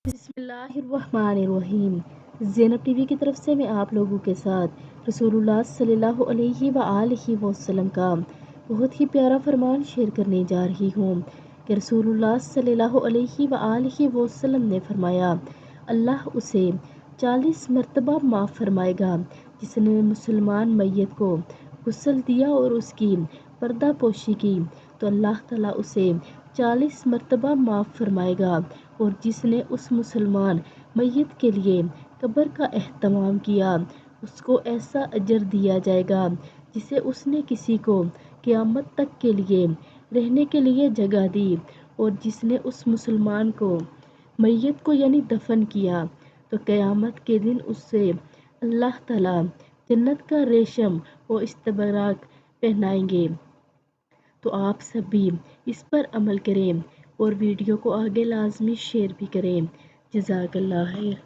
بسم اللہ الرحمن الرحیم۔ زینب ٹی وی کی طرف سے میں آپ لوگوں کے ساتھ رسول اللہ صلی اللہ علیہ وآلہ وسلم کا بہت ہی پیارا فرمان شیئر کرنے جا رہی ہوں کہ رسول اللہ صلی اللہ علیہ وآلہ وسلم نے فرمایا، اللہ اسے 40 مرتبہ معاف فرمائے گا جس نے مسلمان میت کو غسل دیا اور اس کی پردہ پوشی کی، تو اللہ تعالیٰ اسے 40 مرتبہ معاف فرمائے گا، اور جس نے اس مسلمان میت کے لیے قبر کا اہتمام کیا اس کو ایسا اجر دیا جائے گا جسے اس نے کسی کو قیامت تک کے لیے رہنے کے لیے جگہ دی، اور جس نے اس مسلمان کو میت کو یعنی دفن کیا تو قیامت کے دن اس سے اللہ تعالیٰ جنت کا ریشم و استبرق پہنائیں گے۔ تو آپ سب بھی اس پر عمل کریں اور ویڈیو کو آگے لازمی شیئر بھی کریں۔ جزاک اللہ خیر۔